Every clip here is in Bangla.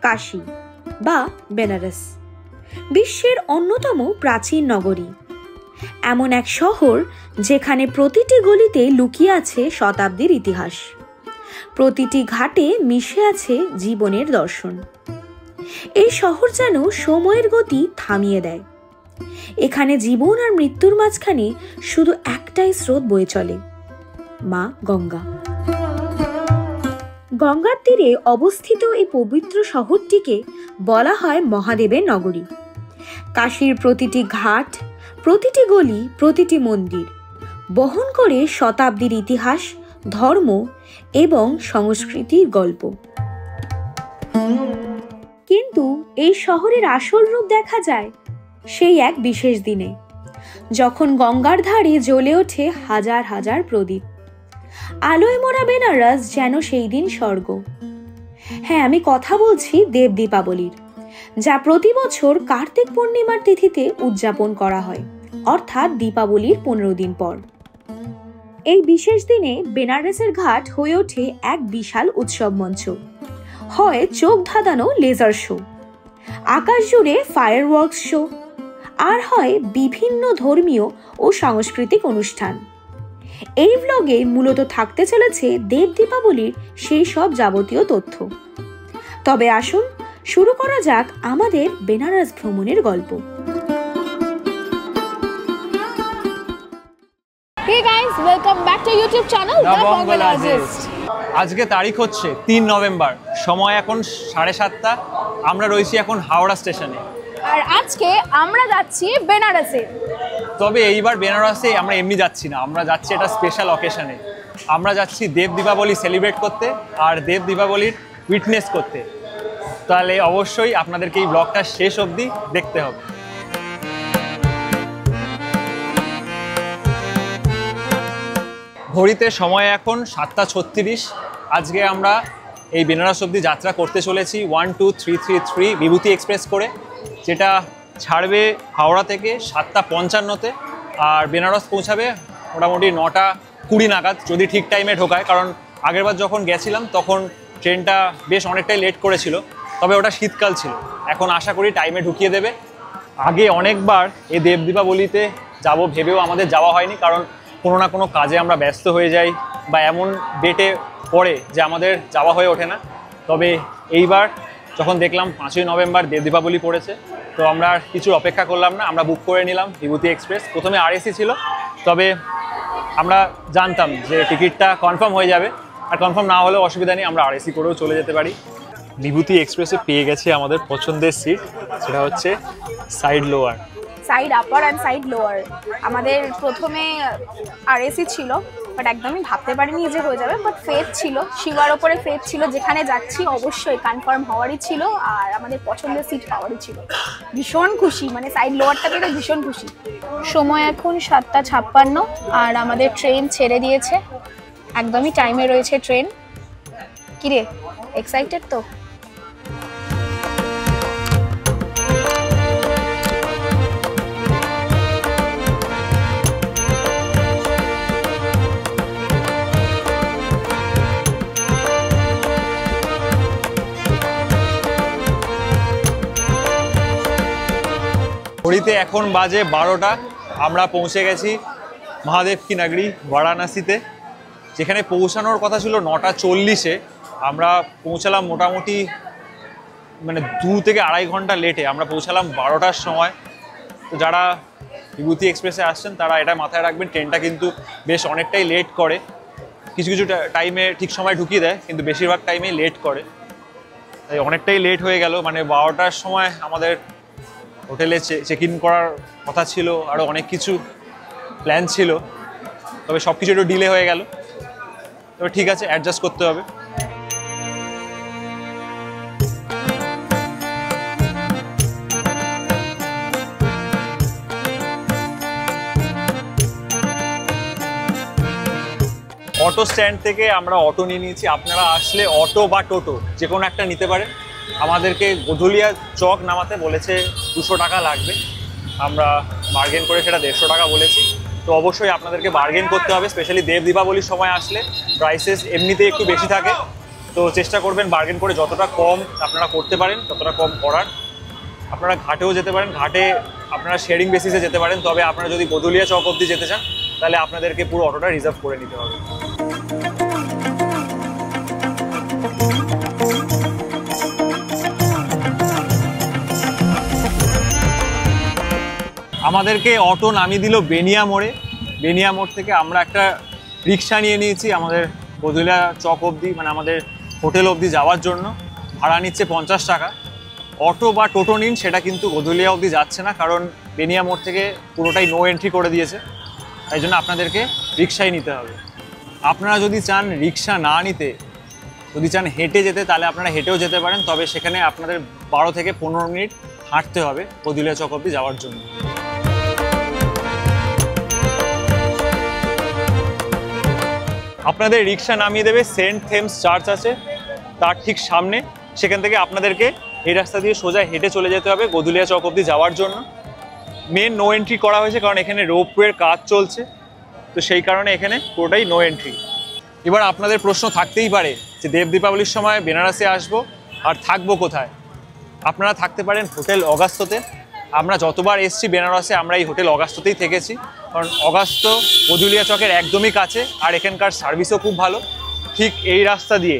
কাশী বা বেনারস, বিশ্বের অন্যতম প্রাচীন নগরী। এমন এক শহর যেখানে প্রতিটি গলিতে লুকিয়ে আছে শতাব্দীর ইতিহাস, প্রতিটি ঘাটে মিশে আছে জীবনের দর্শন। এই শহর যেন সময়ের গতি থামিয়ে দেয়। এখানে জীবন আর মৃত্যুর মাঝখানে শুধু একটাই স্রোত বয়ে চলে, মা গঙ্গা। গঙ্গার তীরে অবস্থিত এই পবিত্র শহরটিকে বলা হয় মহাদেবের নগরী। কাশীর প্রতিটি ঘাট, প্রতিটি গলি, প্রতিটি মন্দির বহন করে শতাব্দীর ইতিহাস, ধর্ম এবং সংস্কৃতির গল্প। কিন্তু এই শহরের আসল রূপ দেখা যায় সেই এক বিশেষ দিনে, যখন গঙ্গার ধারে জ্বলে ওঠে হাজার হাজার প্রদীপ। আলোয় মোড়া বেনারস যেন সেই দিন স্বর্গ। হ্যাঁ, আমি কথা বলছি দেব দীপাবলির, যা প্রতি বছর কার্তিক পূর্ণিমার তিথিতে উদযাপন করা হয়, অর্থাৎ দীপাবলির 15 দিন পর। এই বিশেষ দিনে বেনারসের ঘাট হয়ে ওঠে এক বিশাল উৎসব মঞ্চ। হয় চোখ ধাঁধানো লেজার শো, আকাশ জুড়ে ফায়ারওয়ার্কস শো, আর হয় বিভিন্ন ধর্মীয় ও সাংস্কৃতিক অনুষ্ঠান। এই ব্লগে মূলত থাকতে চলেছে দেব দীপাবলির সেই সব যাবতীয় তথ্য। তবে আসুন শুরু করা যাক আমাদের বেনারস ভ্রমণের গল্প। Hey guys, welcome back to YouTube channel The Bongologist. আজকে তারিখ হচ্ছে 3 নভেম্বর, সময় এখন 7:30। আমরা রয়েছি এখন হাওড়া স্টেশনে, আর আজকে আমরা যাচ্ছি বেনারসে। তবে এইবার বেনারসে আমরা এমনি যাচ্ছি না, আমরা যাচ্ছি একটা স্পেশাল অকেশনে। আমরা যাচ্ছি দেব দীপাবলি সেলিব্রেট করতে আর দেব দীপাবলির উইটনেস করতে। তাহলে অবশ্যই আপনাদেরকে এই ব্লগটা শেষ অবধি দেখতে হবে। ঘড়িতে সময় এখন 7:36। আজকে আমরা এই বেনারস অবধি যাত্রা করতে চলেছি 12333 বিভূতি এক্সপ্রেস করে, যেটা ছাড়বে হাওড়া থেকে 7:55-তে আর বেনারস পৌঁছাবে মোটামুটি 9:20 নাগাদ, যদি ঠিক টাইমে ঢোকায়। কারণ আগেরবার যখন গেছিলাম তখন ট্রেনটা বেশ অনেকটাই লেট করেছিল, তবে ওটা শীতকাল ছিল। এখন আশা করি টাইমে ঢুকিয়ে দেবে। আগে অনেকবার এই দেব দীপাবলিতে যাব ভেবেও আমাদের যাওয়া হয়নি, কারণ কোনো না কোনো কাজে আমরা ব্যস্ত হয়ে যাই বা এমন ডেটে পড়ে যে আমাদের যাওয়া হয়ে ওঠে না। তবে এইবার যখন দেখলাম 5ই নভেম্বর দেব দীপাবলি পড়েছে, তো আমরা আর কিছুর অপেক্ষা করলাম না, আমরা বুক করে নিলাম বিভূতি এক্সপ্রেস। প্রথমে আরএসি ছিল, তবে আমরা জানতাম যে টিকিটটা কনফার্ম হয়ে যাবে, আর কনফার্ম না হলেও অসুবিধা নেই, আমরা আরএসি করেও চলে যেতে পারি। বিভূতি এক্সপ্রেসে পেয়ে গেছি আমাদের পছন্দের সিট, সেটা হচ্ছে side lower. Side upper and side lower. আমাদের প্রথমে আরএসি ছিল, বাট একদমই ভাবতে পারিনি যে হয়ে যাবে, বাট ফেথ ছিল, শিওয়ার ওপরে ফেথ ছিল, যেখানে যাচ্ছি অবশ্যই কনফার্ম হওয়ারই ছিল আর আমাদের পছন্দের সিট পাওয়ারই ছিল। ভীষণ খুশি, মানে সাইড লোয়ারটা পেয়ে ভীষণ খুশি। সময় এখন 7:56 আর আমাদের ট্রেন ছেড়ে দিয়েছে, একদমই টাইমে রয়েছে ট্রেন। কিরে, এক্সাইটেড তো? ঘড়িতে এখন বাজে 12টা। আমরা পৌঁছে গেছি মহাদেব কি নগরী বারাণসীতে, যেখানে পৌঁছানোর কথা ছিল 9:40-এ। আমরা পৌঁছালাম মোটামুটি মানে 2 থেকে আড়াই ঘন্টা লেটে। আমরা পৌঁছালাম 12টার সময়। তো যারা বিভূতি এক্সপ্রেসে আসছেন তারা এটা মাথায় রাখবেন, ট্রেনটা কিন্তু বেশ অনেকটাই লেট করে। কিছু কিছু টাইমে ঠিক সময় ঢুকিয়ে দেয়, কিন্তু বেশিরভাগ টাইমেই লেট করে। তাই অনেকটাই লেট হয়ে গেল। মানে 12টার সময় আমাদের হোটেলে চেক ইন করার কথা ছিল, আরও অনেক কিছু প্ল্যান ছিল, তবে সব কিছু একটু ডিলে হয়ে গেল। তবে ঠিক আছে, অ্যাডজাস্ট করতে হবে। অটো স্ট্যান্ড থেকে আমরা অটো নিয়ে নিয়েছি। আপনারা আসলে অটো বা টোটো যে কোনো একটা নিতে পারেন। আমাদেরকে গধুলিয়া চক নামাতে বলেছে, 200 টাকা লাগবে। আমরা বার্গেন করে সেটা 150 টাকা বলেছি। তো অবশ্যই আপনাদেরকে বার্গেন করতে হবে, স্পেশালি দেব দীপাবলির সময় আসলে প্রাইসেস এমনিতেই একটু বেশি থাকে। তো চেষ্টা করবেন বার্গেন করে যতটা কম আপনারা করতে পারেন ততটা কম করার। আপনারা ঘাটেও যেতে পারেন, ঘাটে আপনারা শেয়ারিং বেসিসে যেতে পারেন, তবে আপনারা যদি গদুলিয়া চক অবধি যেতে চান তাহলে আপনাদেরকে পুরো অটোটা রিজার্ভ করে নিতে হবে। আমাদেরকে অটো নামিয়ে দিল বেনিয়া মোড়ে। বেনিয়া মোড় থেকে আমরা একটা রিক্সা নিয়ে নিয়েছি আমাদের গদুলিয়া চক অবধি, মানে আমাদের হোটেল অবধি যাওয়ার জন্য। ভাড়া নিচ্ছে 50 টাকা। অটো বা টোটো নিন, সেটা কিন্তু গদুলিয়া অবধি যাচ্ছে না, কারণ বেনিয়া মোড় থেকে পুরোটাই নো এন্ট্রি করে দিয়েছে, তাই জন্য আপনাদেরকে রিক্সাই নিতে হবে। আপনারা যদি চান রিক্সা না নিতে, যদি চান হেঁটে যেতে, তাহলে আপনারা হেঁটেও যেতে পারেন, তবে সেখানে আপনাদের 12 থেকে 15 মিনিট হাঁটতে হবে গদুলিয়া চক অবধি যাওয়ার জন্য। আপনাদের রিক্সা নামিয়ে দেবে সেন্ট থেমস চার্চ আছে তার ঠিক সামনে, সেখান থেকে আপনাদেরকে এই রাস্তা দিয়ে সোজা হেঁটে চলে যেতে হবে গদুলিয়া চক অবধি যাওয়ার জন্য। মেন নো এন্ট্রি করা হয়েছে কারণ এখানে রোপওয়ের কাজ চলছে, তো সেই কারণে এখানে পুরোটাই নো এন্ট্রি। এবার আপনাদের প্রশ্ন থাকতেই পারে যে দেব দীপাবলির সময় বেনারসে আসবো আর থাকবো কোথায়? আপনারা থাকতে পারেন হোটেল অগাস্ততে। আমরা যতবার এসছি বেনারসে আমরা এই হোটেল অগাস্ততেই থেকেছি, কারণ অগাস্ত গদুলিয়া চকের একদমই কাছে আর এখানকার সার্ভিসও খুব ভালো। ঠিক এই রাস্তা দিয়ে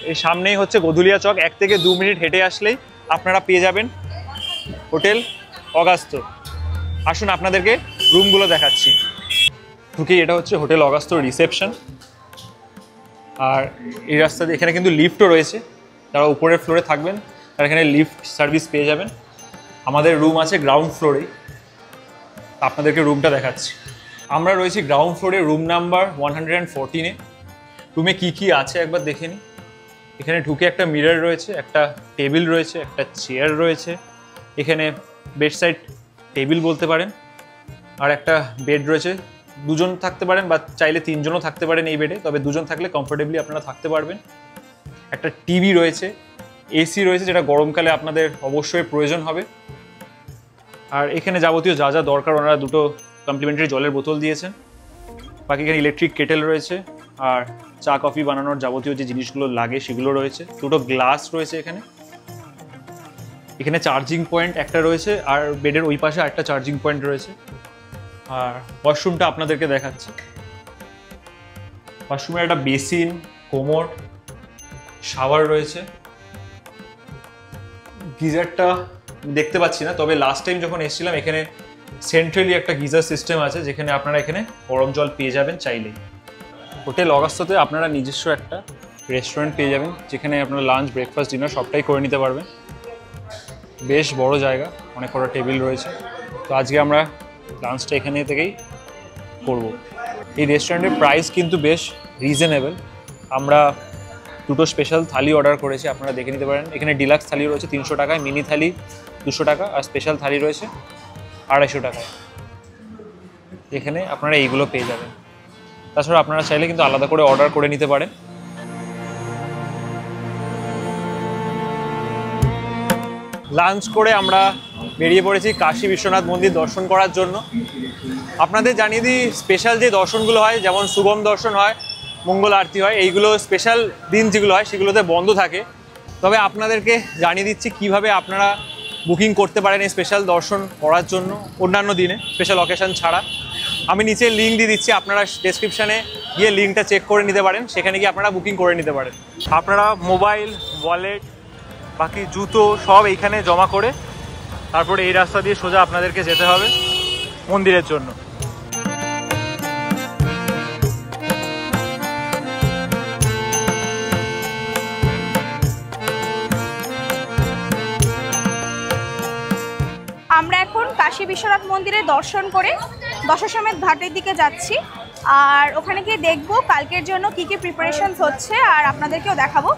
এই সামনেই হচ্ছে গদুলিয়া চক, 1 থেকে 2 মিনিট হেঁটে আসলেই আপনারা পেয়ে যাবেন হোটেল অগাস্ত। আসুন আপনাদেরকে রুমগুলো দেখাচ্ছি। ঢুকে এটা হচ্ছে হোটেল অগাস্ত রিসেপশন, আর এই রাস্তা দিয়ে এখানে কিন্তু লিফটও রয়েছে, যারা উপরের ফ্লোরে থাকবেন তারা এখানে লিফট সার্ভিস পেয়ে যাবেন। আমাদের রুম আছে গ্রাউন্ড ফ্লোরেই, আপনাদেরকে রুমটা দেখাচ্ছি। আমরা রয়েছি গ্রাউন্ড ফ্লোরে রুম নাম্বার 114-এ। রুমে কি কি আছে একবার দেখে নিই। এখানে ঢুকে একটা মিরর রয়েছে, একটা টেবিল রয়েছে, একটা চেয়ার রয়েছে, এখানে বেড সাইড টেবিল বলতে পারেন, আর একটা বেড রয়েছে। 2 জন থাকতে পারেন বা চাইলে 3 জনও থাকতে পারেন এই বেডে, তবে 2 জন থাকলে কমফোর্টেবলি আপনারা থাকতে পারবেন। একটা টিভি রয়েছে, এসি রয়েছে, যেটা গরমকালে আপনাদের অবশ্যই প্রয়োজন হবে। আর এখানে যাবতীয় যা যা দরকার ওনারা 2টো কমপ্লিমেন্টারি জলের বোতল দিয়েছেন। বাকি এখানে ইলেকট্রিক কেটেল রয়েছে, আর চা কফি বানানোর যাবতীয় যে জিনিসগুলো লাগে সেগুলো রয়েছে। 2টো গ্লাস রয়েছে এখানে। এখানে চার্জিং পয়েন্ট একটা রয়েছে, আর বেডের ওই পাশে একটা চার্জিং পয়েন্ট রয়েছে। আর ওয়াশরুমটা আপনাদেরকে দেখাচ্ছি। ওয়াশরুমের একটা বেসিন, কোমোড, শাওয়ার রয়েছে। গিজারটা দেখতে পাচ্ছি না, তবে লাস্ট টাইম যখন এসেছিলাম এখানে সেন্ট্রালি একটা গিজার সিস্টেম আছে, যেখানে আপনারা এখানে গরম জল পেয়ে যাবেন চাইলেই। হোটেল অগাস্ততে আপনারা নিজস্ব একটা রেস্টুরেন্ট পেয়ে যাবেন, যেখানে আপনারা লাঞ্চ, ব্রেকফাস্ট, ডিনার সবটাই করে নিতে পারবেন। বেশ বড় জায়গা, অনেক কটা টেবিল রয়েছে। তো আজকে আমরা লাঞ্চটা এখানে থেকেই করব। এই রেস্টুরেন্টের প্রাইস কিন্তু বেশ রিজনেবল। আমরা 2টো স্পেশাল থালি অর্ডার করেছি, আপনারা দেখে নিতে পারেন। এখানে ডিলাক্স থালি রয়েছে 300 টাকায়, মিনি থালি 200 টাকা, আর স্পেশাল থালি রয়েছে 250 টাকায়। এখানে আপনারা এইগুলো পেয়ে যাবেন। তাছাড়া আপনারা চাইলে কিন্তু আলাদা করে অর্ডার করে নিতে পারেন। লাঞ্চ করে আমরা বেরিয়ে পড়েছি কাশী বিশ্বনাথ মন্দির দর্শন করার জন্য। আপনাদের জানিয়ে দিই, স্পেশাল যে দর্শনগুলো হয়, যেমন শুভম দর্শন হয়, মঙ্গল আরতি হয়, এইগুলো স্পেশাল দিন যেগুলো হয় সেগুলোতে বন্ধ থাকে। তবে আপনাদেরকে জানিয়ে দিচ্ছি কিভাবে আপনারা বুকিং করতে পারেন এই স্পেশাল দর্শন করার জন্য অন্যান্য দিনে, স্পেশাল অকেশন ছাড়া। আমি নিচে লিঙ্ক দিয়ে দিচ্ছি, আপনারা ডেসক্রিপশানে গিয়ে লিঙ্কটা চেক করে নিতে পারেন, সেখানে গিয়ে আপনারা বুকিং করে নিতে পারেন। আপনারা মোবাইল, ওয়ালেট, বাকি জুতো সব এইখানে জমা করে তারপরে এই রাস্তা দিয়ে সোজা আপনাদেরকে যেতে হবে মন্দিরের জন্য। আমরা এখন কাশী বিশ্বনাথ মন্দিরে দর্শন করে দশাশ্বমেধ ঘাটের দিকে যাচ্ছি, আর ওখানে গিয়ে দেখবো কালকের জন্য কি কি প্রিপারেশনস হচ্ছে, আর আপনাদেরকেও দেখাবো।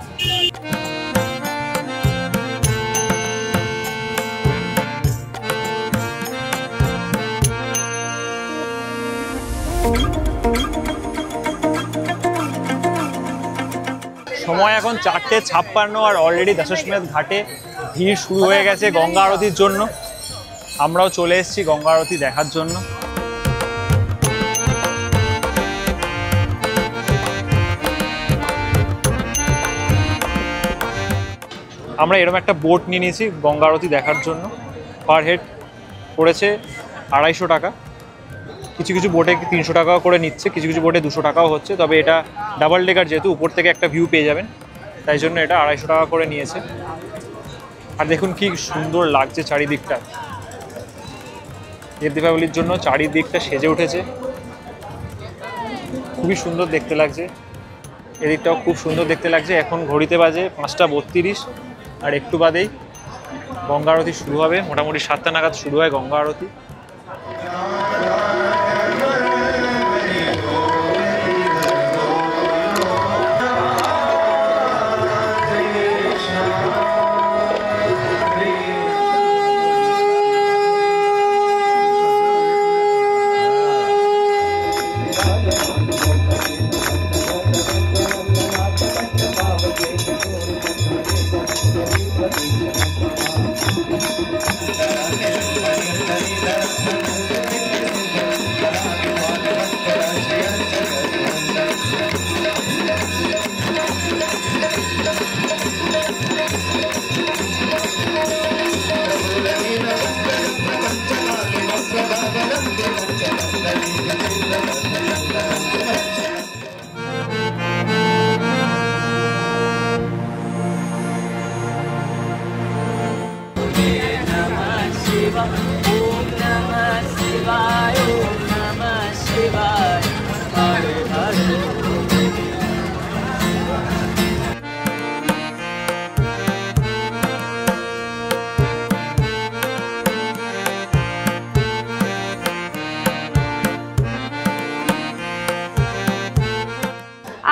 সময় এখন 4:56 আর অলরেডি দশাশ্বমেধ ঘাটে ভিড় শুরু হয়ে গেছে গঙ্গা আরতির জন্য। আমরাও চলে এসেছি গঙ্গা আরতি দেখার জন্য। আমরা এরকম একটা বোট নিয়ে নিয়েছি গঙ্গা আরতি দেখার জন্য। পার হেড পড়েছে 250 টাকা। কিছু কিছু বোটে 300 টাকাও করে নিচ্ছে, কিছু কিছু বোটে 200 টাকাও হচ্ছে। তবে এটা ডাবল ডেকার, যেহেতু উপর থেকে একটা ভিউ পেয়ে যাবেন, তাই জন্য এটা 250 টাকা করে নিয়েছে। আর দেখুন কি সুন্দর লাগছে চারিদিকটা। দেব দীপাবলির জন্য চারিদিকটা সেজে উঠেছে, খুবই সুন্দর দেখতে লাগছে। এদিকটাও খুব সুন্দর দেখতে লাগছে। এখন ঘড়িতে বাজে 5:32, আর একটু বাদেই গঙ্গা আরতি শুরু হবে। মোটামুটি 7টা নাগাদ শুরু হয় গঙ্গা আরতি।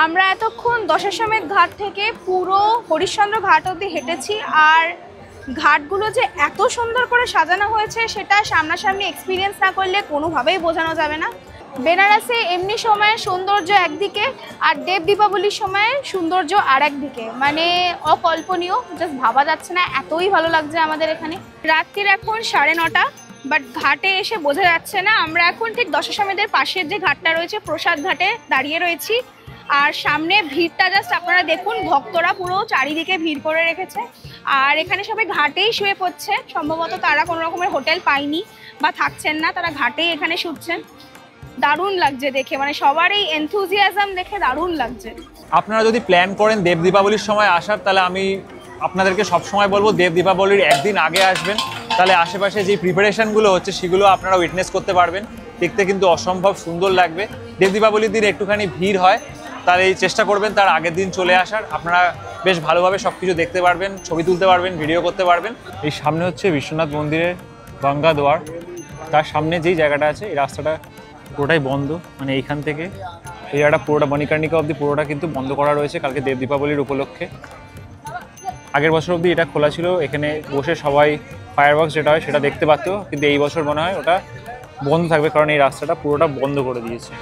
আমরা এতক্ষণ দশাশ্বমেধ ঘাট থেকে পুরো হরিশ্চন্দ্র ঘাট অবধি হেঁটেছি। আর ঘাটগুলো যে এত সুন্দর করে সাজানো হয়েছে সেটা সামনাসামনি এক্সপিরিয়েন্স না করলে কোনোভাবেই বোঝানো যাবে না। বেনারসে এমনি সময়ে সৌন্দর্য একদিকে, আর দেব দীপাবলির সময়ে সৌন্দর্য আর একদিকে, মানে অকল্পনীয়, জাস্ট ভাবা যাচ্ছে না, এতই ভালো লাগছে আমাদের এখানে। রাত্রির এখন 9:30, বাট ঘাটে এসে বোঝা যাচ্ছে না। আমরা এখন ঠিক দশাশ্বমেধের পাশের যে ঘাটটা রয়েছে প্রসাদ ঘাটে দাঁড়িয়ে রয়েছি। আর সামনে ভিড়টা জাস্ট আপনারা দেখুন, ভক্তরা পুরো চারিদিকে ভিড় করে রেখেছে। আর এখানে সবাই ঘাটেই শুয়ে পড়ছে, সম্ভবত তারা কোনো রকমের হোটেল পায়নি বা থাকছেন না, তারা ঘাটেই এখানে শুচ্ছেন। দারুণ লাগছে দেখে, মানে সবার এই এনথুজিয়াজম দেখে দারুণ লাগছে। আপনারা যদি প্ল্যান করেন দেব দীপাবলির সময় আসার, তাহলে আমি আপনাদেরকে সবসময় বলবো দেব দীপাবলির একদিন আগে আসবেন। তাহলে আশেপাশে যে প্রিপারেশনগুলো হচ্ছে সেগুলো আপনারা উইটনেস করতে পারবেন। দেখতে কিন্তু অসম্ভব সুন্দর লাগবে। দেব দীপাবলির দিন একটুখানি ভিড় হয়, তাহলে এই চেষ্টা করবেন তার আগের দিন চলে আসার। আপনারা বেশ ভালোভাবে সব কিছু দেখতে পারবেন, ছবি তুলতে পারবেন, ভিডিও করতে পারবেন। এই সামনে হচ্ছে বিশ্বনাথ মন্দিরের গঙ্গা দুয়ার। তার সামনে যেই জায়গাটা আছে, এই রাস্তাটা পুরোটাই বন্ধ, মানে এইখান থেকে এই জায়গাটা পুরোটা মণিকর্ণিকা অবধি পুরোটা কিন্তু বন্ধ করা রয়েছে কালকে দেব দীপাবলির উপলক্ষে। আগের বছর অবধি এটা খোলা ছিল, এখানে বসে সবাই ফায়ারওয়ার্কস যেটা হয় সেটা দেখতে পারতো, কিন্তু এই বছর মনে হয় ওটা বন্ধ থাকবে, কারণ এই রাস্তাটা পুরোটা বন্ধ করে দিয়েছে।